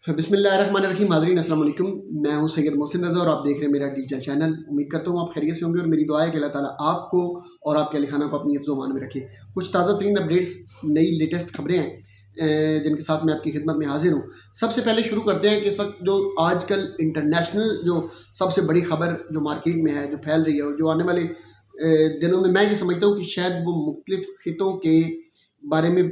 بسم اللہ الرحمن الرحیم. حاضرین السلام علیکم. میں ہوں سید محسن رضا اور آپ دیکھ رہے ہیں میرا ڈیجیٹل چینل. امید کرتا ہوں آپ خیریت سے ہوں گے اور میری دعا ہے کہ اللہ تعالیٰ آپ کو اور آپ کے اہل خانہ کو اپنی حفظ و امان میں رکھے. کچھ تازہ ترین اپڈیٹس، نئی لیٹسٹ خبریں ہیں جن کے ساتھ میں آپ کی خدمت میں حاضر ہوں. سب سے پہلے شروع کرتے ہیں کہ اس وقت جو آج کل انٹرنیشنل جو سب سے بڑی خبر جو مارکیٹ میں ہے، جو پھیل رہی ہے اور جو آنے والے دنوں میں یہ سمجھتا ہوں کہ شاید وہ مختلف خطوں کے بارے میں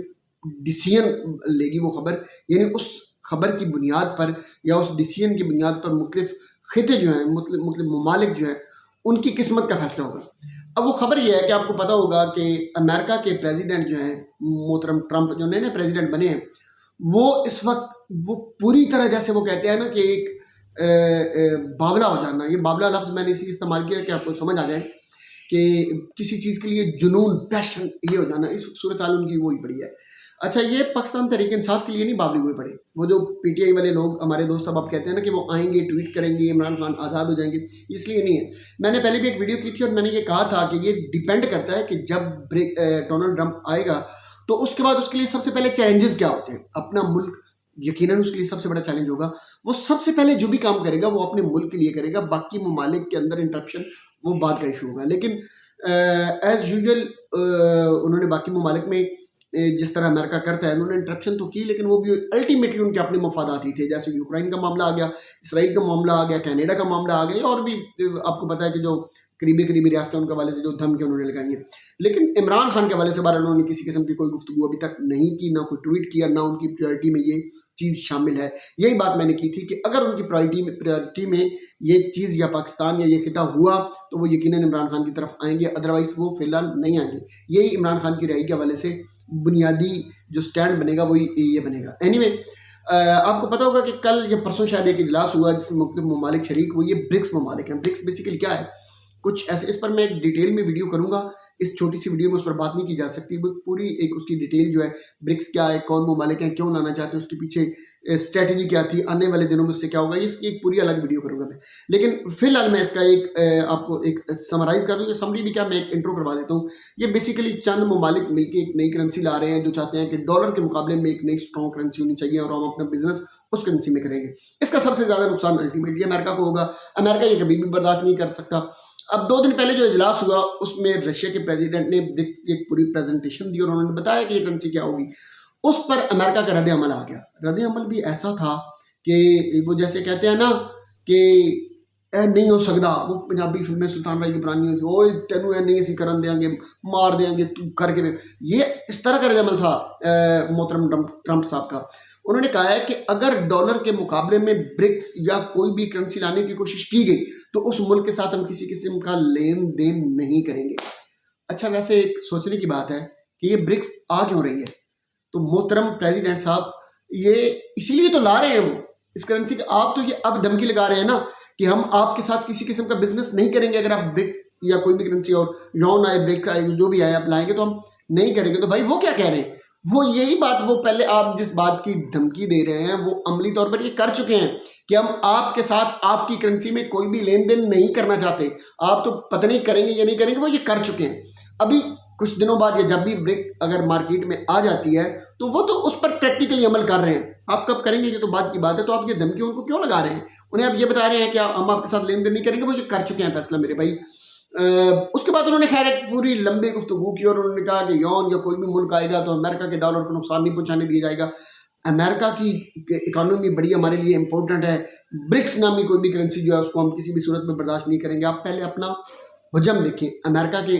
ڈیسیژن لے گی وہ خبر. یعنی اس خبر کی بنیاد پر یا اس ڈیسیژن کی بنیاد پر مختلف خطے جو ہیں، مختلف ممالک جو ہیں، ان کی قسمت کا فیصلہ ہوگا. اب وہ خبر یہ ہے کہ آپ کو پتہ ہوگا کہ امریکہ کے پریزیڈنٹ جو ہیں محترم ٹرمپ، جو نئے نئے پریزیڈنٹ بنے ہیں، وہ اس وقت وہ پوری طرح جیسے وہ کہتے ہیں نا کہ ایک باولا ہو جانا. یہ باولا لفظ میں نے اس لیے استعمال کیا کہ آپ کو سمجھ آ جائے کہ کسی چیز کے لیے جنون، پیشن یہ ہو جانا. اس صورتحال ان کی وہی پڑی ہے. اچھا، یہ پاکستان تحریک انصاف کے لیے نہیں باولی ہوئے پڑے. وہ جو پی ٹی آئی والے لوگ ہمارے دوست اب آپ کہتے ہیں نا کہ وہ آئیں گے، ٹویٹ کریں گے، عمران خان آزاد ہو جائیں گے، اس لیے نہیں ہے. میں نے پہلے بھی ایک ویڈیو کی تھی اور میں نے یہ کہا تھا کہ یہ ڈیپینڈ کرتا ہے کہ جب ڈونلڈ ٹرمپ آئے گا تو اس کے بعد اس کے لیے سب سے پہلے چیلنجز کیا ہوتے ہیں. اپنا ملک یقیناً اس کے لیے سب سے بڑا چیلنج ہوگا. وہ سب سے پہلے جو بھی کام کرے گا وہ اپنے ملک کے لیے کرے گا. باقی ممالک کے اندر انٹرپشن وہ بات کا ایشو ہوگا. لیکن ایز یوزول انہوں نے باقی ممالک میں جس طرح امریکہ کرتا ہے انہوں نے انٹرپشن تو کی، لیکن وہ بھی الٹیمیٹلی ان کے اپنے مفادات ہی تھے. جیسے یوکرائن کا معاملہ آ گیا، اسرائیل کا معاملہ آ گیا، کینیڈا کا معاملہ آ گیا، اور بھی آپ کو پتہ ہے کہ جو قریبی ریاستیں ان کے حوالے سے جو دھمکی انہوں نے لگائی ہیں. لیکن عمران خان کے حوالے سے بارہ انہوں نے کسی قسم کی کوئی گفتگو ابھی تک نہیں کی، نہ کوئی ٹویٹ کیا، نہ ان کی پریورٹی میں یہ چیز شامل ہے. یہی بات میں نے کی تھی کہ اگر ان کی پریورٹی میں یہ چیز یا پاکستان یا یہ خطہ ہوا تو وہ یقیناً عمران خان کی طرف آئیں گے، ادروائز وہ فی الحال نہیں آئیں گے. یہی عمران خان کی رہائی کے حوالے سے بنیادی جو سٹینڈ بنے گا وہی یہ بنے گا. اینی وے، آپ کو پتہ ہوگا کہ کل یا پرسوں شاید ایک اجلاس ہوا جس میں مختلف ممالک شریک ہوئے. یہ برکس ممالک ہیں. برکس بیسیکلی کیا ہے؟ کچھ ایسے، اس پر میں ایک ڈیٹیل میں ویڈیو کروں گا. اس چھوٹی سی ویڈیو میں اس پر بات نہیں کی جا سکتی. وہ پوری ایک اس کی ڈیٹیل جو ہے، برکس کیا ہے، کون ممالک ہیں، کیوں لانا چاہتے ہیں، اس کے پیچھے اسٹریٹجی کیا تھی، آنے والے دنوں میں اس سے کیا ہوگا، اس کی ایک پوری الگ ویڈیو کروں گا میں. لیکن فی الحال میں اس کا ایک آپ کو ایک سمرائز کر دوں. سمری بھی کیا، میں ایک انٹرو کروا دیتا ہوں. یہ بیسیکلی چند ممالک مل کے ایک نئی کرنسی لا رہے ہیں جو چاہتے ہیں کہ ڈالر کے مقابلے میں ایک نئی اسٹرانگ کرنسی ہونی چاہیے اور ہم اپنا بزنس اس کرنسی میں کریں گے. اس کا سب سے زیادہ نقصان الٹیمیٹلی امریکہ کو ہوگا. امریکہ یہ کبھی بھی برداشت نہیں کر سکتا. اب 2 دن پہلے جو اجلاس ہوا اس میں رشیا کے پریزیڈنٹ نے برکس کی ایک پوری پریزنٹیشن دی اور انہوں نے بتایا کہ یہ کرنسی کیا ہوگی. اس پر امریکہ کا رد عمل آ گیا. رد عمل بھی ایسا تھا کہ وہ جیسے کہتے ہیں نا کہ اے نہیں ہو سکتا. وہ پنجابی فلمیں سلطان رائی کی پرانی ہوئی، اوئے تینوں اے نہیں اسی کرن دیں گے، مار دیں گے، تو کر کے. یہ اس طرح کا رد عمل تھا محترم ٹرمپ صاحب کا. انہوں نے کہا ہے کہ اگر ڈالر کے مقابلے میں برکس یا کوئی بھی کرنسی لانے کی کوشش کی گئی تو اس ملک کے ساتھ ہم کسی قسم کا لین دین نہیں کریں گے. اچھا، ویسے ایک سوچنے کی بات ہے کہ یہ برکس آ کیوں رہی ہے؟ تو محترم پریزیڈنٹ صاحب یہ اسی لیے تو لا رہے ہیں وہ اس کرنسی کے. آپ تو یہ اب دھمکی لگا رہے ہیں نا کہ ہم آپ کے ساتھ کسی قسم کا بزنس نہیں کریں گے اگر آپ برکس یا کوئی بھی کرنسی اور یون آئے، برک آئے، جو بھی آئے آپ لائیں گے تو ہم نہیں کریں گے. تو بھائی وہ کیا کہہ رہے ہیں؟ وہ یہی بات، وہ پہلے آپ جس بات کی دھمکی دے رہے ہیں وہ عملی طور پر یہ کر چکے ہیں کہ ہم آپ کے ساتھ آپ کی کرنسی میں کوئی بھی لین دین نہیں کرنا چاہتے. آپ تو پتہ نہیں کریں گے یا نہیں کریں گے، وہ یہ کر چکے ہیں. ابھی کچھ دنوں بعد یا جب بھی برک اگر مارکیٹ میں آ جاتی ہے تو وہ تو اس پر پریکٹیکلی عمل کر رہے ہیں. آپ کب کریں گے یہ تو بات کی بات ہے. تو آپ یہ دھمکی ان کو کیوں لگا رہے ہیں؟ انہیں آپ یہ بتا رہے ہیں کہ ہم آپ کے ساتھ لین دین نہیں کریں گے. وہ یہ کر چکے ہیں فیصلہ میرے بھائی. اس کے بعد انہوں نے خیر ایک پوری لمبی گفتگو کی اور انہوں نے کہا کہ یون یا کوئی بھی ملک آئے گا تو امریکہ کے ڈالر کو نقصان نہیں پہنچانے دیا جائے گا. امریکہ کی اکانومی بڑی ہمارے لیے امپورٹنٹ ہے. برکس نامی کوئی بھی کرنسی جو ہے اس کو ہم کسی بھی صورت میں برداشت نہیں کریں گے. آپ پہلے اپنا حجم دیکھیں امریکہ کے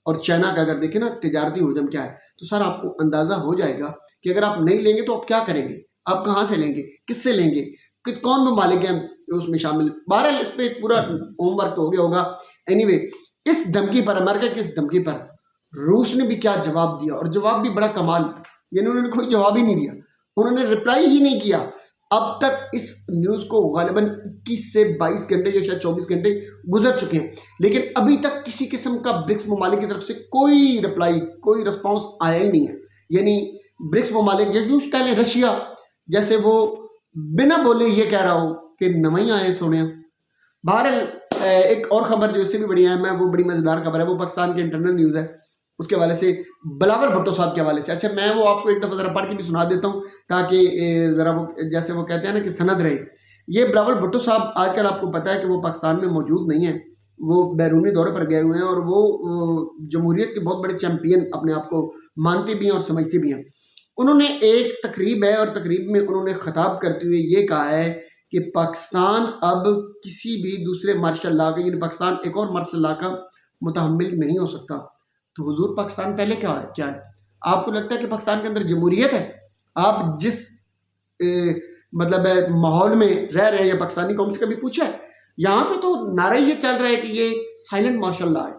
اور چائنا کا. اگر دیکھیں نا تجارتی حجم کیا ہے تو سر آپ کو اندازہ ہو جائے گا کہ اگر آپ نہیں لیں گے تو آپ کیا کریں گے، آپ کہاں سے لیں گے، کس سے لیں گے، کون ممالک ہیں اس میں شامل. بہرحال اس پہ ایک پورا ہوم ورک ہو گیا ہوگا. اینی وے، اس دھمکی پر، امریکہ کی اس دھمکی پر روس نے بھی کیا جواب دیا، اور جواب بھی بڑا کمال. یعنی انہوں نے کوئی جواب ہی نہیں دیا، انہوں نے رپلائی ہی نہیں کیا. اب تک اس نیوز کو غالباً 21 سے 22 گھنٹے یا شاید 24 گھنٹے گزر چکے ہیں، لیکن ابھی تک کسی قسم کا برکس ممالک کی طرف سے کوئی رپلائی، کوئی رسپانس آیا ہی نہیں ہے. یعنی برکس ممالک یا یوں کہہ لیں رشیا جیسے وہ بنا بولے یہ کہہ رہا ہو کہ نویں آئے سونے. بہرحال ایک اور خبر جو اس سے بھی بڑی اہم ہے، وہ بڑی مزیدار خبر ہے، وہ پاکستان کی انٹرنل نیوز ہے. اس کے حوالے سے بلاول بھٹو صاحب کے حوالے سے. اچھا میں وہ آپ کو ایک دفعہ ذرا پڑھ کے بھی سنا دیتا ہوں تاکہ ذرا وہ جیسے وہ کہتے ہیں نا کہ سند رہے. یہ بلاول بھٹو صاحب آج کل آپ کو پتہ ہے کہ وہ پاکستان میں موجود نہیں ہیں، وہ بیرونی دورے پر گئے ہوئے ہیں، اور وہ جمہوریت کے بہت بڑے چیمپئن اپنے آپ کو مانتے بھی ہیں اور سمجھتے بھی ہیں. انہوں نے ایک تقریب ہے، اور تقریب میں انہوں نے خطاب کرتے ہوئے یہ کہا ہے کہ پاکستان اب کسی بھی دوسرے مارشل لا کا، یعنی پاکستان ایک اور مارشل لا کا متحمل نہیں ہو سکتا. تو حضور پاکستان پہلے کیا ہے؟ آپ کو لگتا ہے کہ پاکستان کے اندر جمہوریت ہے؟ آپ جس مطلب ماحول میں رہ رہے ہیں یا پاکستانی قوم سے کبھی پوچھا ہے؟ یہاں پہ تو نعرہ یہ چل رہا ہے کہ یہ سائلنٹ مارشل لا ہے.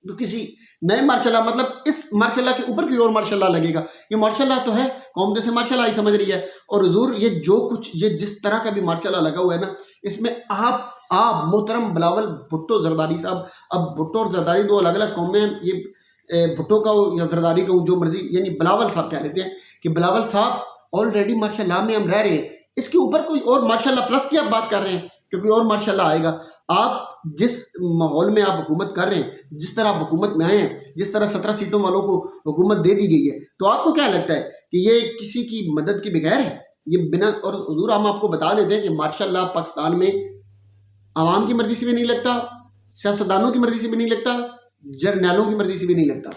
تو کسی نئے مارشل لا، مطلب اس مارشل لا کے اوپر کوئی اور مارشل لا لگے گا؟ یہ مارشل لا تو ہے، قوم جیسے مارشل لا ہی سمجھ رہی ہے. اور حضور یہ جو کچھ یہ جس طرح کا بھی مارشل لا لگا ہوا ہے نا، اس میں آپ محترم بلاول بھٹو زرداری صاحب، اب بھٹو اور زرداری دو الگ الگ قومیں ہیں. یہ بھٹو کا ہو یا زرداری کا ہو، جو مرضی، یعنی بلاول صاحب کہہ لیتے ہیں کہ بلاول صاحب آلریڈی مارشل لا میں ہم رہ رہے ہیں، اس کے اوپر کوئی اور مارشل لا پلس کی آپ بات کر رہے ہیں کہ کوئی اور مارشل لا آئے گا. آپ جس ماحول میں آپ حکومت کر رہے ہیں، جس طرح آپ حکومت میں آئے ہیں، جس طرح 17 سیٹوں والوں کو حکومت دے دی گئی ہے، تو آپ کو کیا لگتا ہے کہ یہ کسی کی مدد کے بغیر ہے؟ یہ بنا، اور حضور ہم آپ کو بتا دیتے ہیں کہ مارشل لا پاکستان میں عوام کی مرضی سے بھی نہیں لگتا، سیاستدانوں کی مرضی سے بھی نہیں لگتا، جرنیلوں کی مرضی سے بھی نہیں لگتا.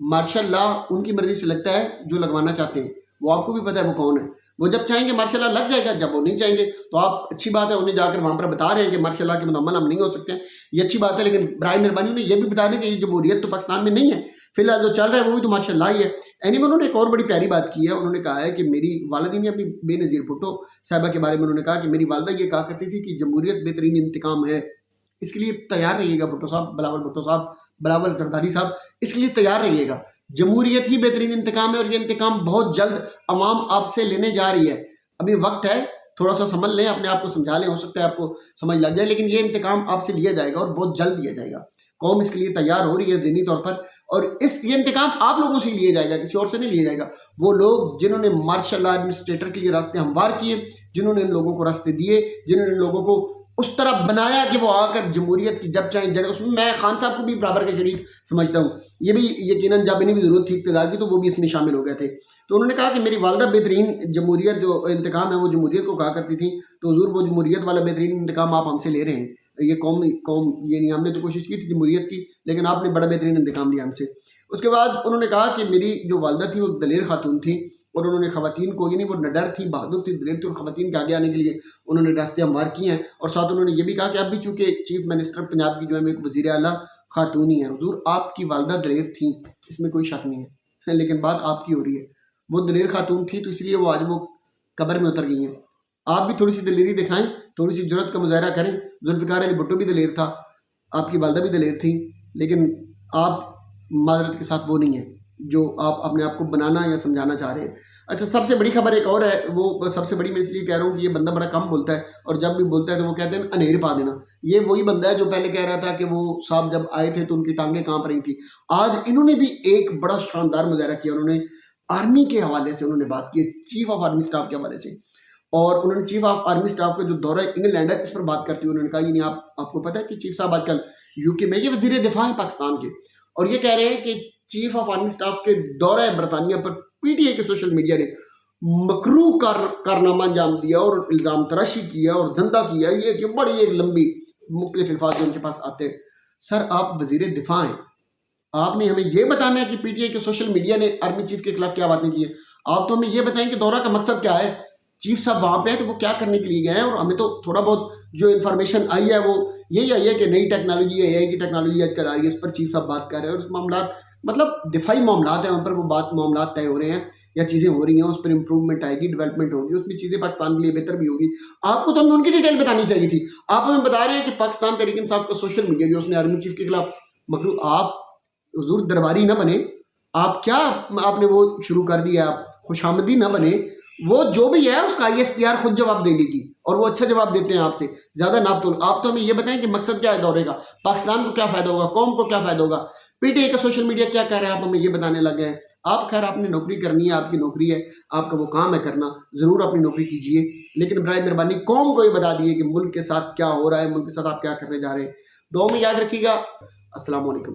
مارشل لا ان کی مرضی سے لگتا ہے جو لگوانا چاہتے ہیں. وہ آپ کو بھی پتہ ہے وہ کون ہے. وہ جب چاہیں گے مارشل لا لگ جائے گا، جب وہ نہیں چاہیں گے تو آپ اچھی بات ہے انہیں جا کر وہاں پر بتا رہے ہیں کہ مارشل لا کے متعمل ہم نہیں ہو سکتے ہیں، یہ اچھی بات ہے. لیکن برائے مہربانی انہیں یہ بھی بتا دیں کہ یہ جمہوریت تو پاکستان میں نہیں ہے، فی الحال جو چل رہا ہے وہ بھی تو مارشل لا ہی ہے. انہوں نے ایک اور بڑی پیاری بات کی ہے. انہوں نے کہا ہے کہ میری والدین نے اپنی بے نظیر بھٹو صاحبہ کے بارے میں انہوں نے کہا کہ میری والدہ یہ کہا کرتی تھی کہ جمہوریت بہترین انتقام ہے. اس کے لیے تیار رہیے گا بھٹو صاحب، بلاول بھٹو صاحب، بلاول زرداری صاحب، اس کے لیے تیار رہیے گا. جمہوریت ہی بہترین انتقام ہے، اور یہ انتقام بہت جلد عوام آپ سے لینے جا رہی ہے. ابھی وقت ہے، تھوڑا سا سمجھ لیں، اپنے آپ کو سمجھا لیں، ہو سکتا ہے آپ کو سمجھ لگ جائے، لیکن یہ انتقام آپ سے لیا جائے گا اور بہت جلد لیا جائے گا. قوم اس کے لیے تیار ہو رہی ہے ذہنی طور پر، اور یہ انتقام آپ لوگوں سے لیا جائے گا، کسی اور سے نہیں لیا جائے گا. وہ لوگ جنہوں نے مارشل لا ایڈمنسٹریٹر کے لیے راستے ہموار کیے، جنہوں نے ان لوگوں کو راستے دیے، جنہوں نے ان لوگوں کو اس طرح بنایا کہ وہ آ کر جمہوریت کی جب چاہیں جگہ، اس میں خان صاحب کو بھی برابر کے شریک سمجھتا ہوں. یہ بھی یقیناً جب انہیں بھی ضرورت تھی اقتدار کی تو وہ بھی اس میں شامل ہو گئے تھے. تو انہوں نے کہا کہ میری والدہ بہترین جمہوریت جو انتقام ہے وہ جمہوریت کو کہا کرتی تھی. تو حضور وہ جمہوریت والا بہترین انتقام آپ ہم سے لے رہے ہیں. یہ قوم یعنی ہم نے تو کوشش کی تھی جمہوریت کی، لیکن آپ نے بڑا بہترین انتقام لیا ہم سے. اس کے بعد انہوں نے کہا کہ میری جو والدہ تھی وہ دلیر خاتون تھی، اور انہوں نے خواتین کو، یعنی وہ نڈر تھی، بہادر تھی، دلیر تھی، اور خواتین کے آگے آنے کے لیے انہوں نے راستے ہموار کیے ہیں. اور ساتھ انہوں نے یہ بھی کہا کہ اب بھی چونکہ چیف منسٹر پنجاب کی جو ہے ایک وزیر اعلیٰ خاتون ہی ہے. حضور آپ کی والدہ دلیر تھیں، اس میں کوئی شک نہیں ہے، لیکن بات آپ کی ہو رہی ہے. وہ دلیر خاتون تھی تو اس لیے وہ آج وہ قبر میں اتر گئی ہیں. آپ بھی تھوڑی سی دلیری دکھائیں، تھوڑی سی جرأت کا مظاہرہ کریں. ذوالفقار علی بھٹو بھی دلیر تھا، آپ کی والدہ بھی دلیر تھی، لیکن آپ معذرت کے ساتھ وہ نہیں ہیں جو آپ اپنے آپ کو بنانا یا سمجھانا چاہ رہے ہیں. اچھا سب سے بڑی خبر ایک اور ہے، وہ سب سے بڑی میں اس لیے کہہ رہا ہوں کہ یہ بندہ بڑا کم بولتا ہے، اور جب بھی بولتا ہے تو وہ کہتے ہیں انھیر پا دینا. یہ وہی بندہ ہے جو پہلے کہہ رہا تھا کہ وہ صاحب جب آئے تھے تو ان کی ٹانگیں کانپ رہی تھی. آج انہوں نے بھی ایک بڑا شاندار مظاہرہ کیا. انہوں نے آرمی کے حوالے سے انہوں نے بات کی، چیف آف آرمی سٹاف کے حوالے سے، اور انہوں نے چیف آف آرمی سٹاف کا جو دورہ انگلینڈ ہے اس پر بات کرتے ہوئے انہوں نے کہا یعنی آپ کو پتہ ہے کہ چیف صاحب آج کل یو کے میں یہ وزیر دفاع ہیں پاکستان کے، اور یہ کہہ رہے ہیں کہ چیف آف آرمی سٹاف کے دورہ برطانیہ پر پی ٹی آئی کے سوشل میڈیا نے مکروہ کارنامہ انجام دیا اور الزام تراشی کیا اور دھندا کیا. یہ کہ بڑی ایک لمبی مختلف الفاظ جو ان کے پاس آتے ہیں. سر آپ وزیر دفاع ہیں، آپ نے ہمیں یہ بتانا ہے کہ پی ٹی آئی کے سوشل میڈیا نے آرمی چیف کے خلاف کیا باتیں کی ہیں. آپ تو ہمیں یہ بتائیں کہ دورہ کا مقصد کیا ہے، چیف صاحب وہاں پہ ہیں تو وہ کیا کرنے کے لیے گئے ہیں. اور ہمیں تو تھوڑا بہت جو انفارمیشن آئی ہے وہ یہی آئی ہے کہ نئی ٹیکنالوجی ہے، اے آئی کی ٹیکنالوجی آج کل آ رہی ہے، اس پر چیف صاحب بات کر رہے ہیں. اور اس معاملات مطلب دفاعی معاملات ہیں، ان پر وہ معاملات طے ہو رہے ہیں یا چیزیں ہو رہی ہیں، اس پر امپروومنٹ آئے گی، ڈیولپمنٹ ہوگی، اس میں چیزیں پاکستان کے لیے بہتر بھی ہوگی. آپ کو تو ہمیں ان کی ڈیٹیل بتانی چاہیے تھی. آپ ہمیں بتا رہے ہیں کہ پاکستان تحریک انصاف کا سوشل میڈیا جو اس نے آرمی چیف کے خلاف مکروہ، آپ حضور درباری نہ بنے، آپ کیا آپ نے وہ شروع کر دیا، آپ خوش آمدی نہ بنے. وہ جو بھی ہے اس کا آئی ایس پی آر خود جواب دے لے گی، اور وہ اچھا جواب دیتے ہیں آپ سے زیادہ ناپ تول. آپ تو ہمیں یہ بتائیں کہ مقصد کیا ہے دورے کا، پاکستان کو کیا فائدہ ہوگا، قوم کو کیا فائدہ ہوگا. پی ٹی آئی کا سوشل میڈیا کیا کہہ رہا ہے، آپ ہمیں یہ بتانے لگ گئے ہیں. آپ خیر آپ نے نوکری کرنی ہے، آپ کی نوکری ہے، آپ کا وہ کام ہے کرنا، ضرور اپنی نوکری کیجئے، لیکن برائے مہربانی قوم کو یہ بتا دیے کہ ملک کے ساتھ کیا ہو رہا ہے، ملک کے ساتھ آپ کیا کرنے جا رہے ہیں. دعاؤں میں یاد رکھیے گا. السلام علیکم.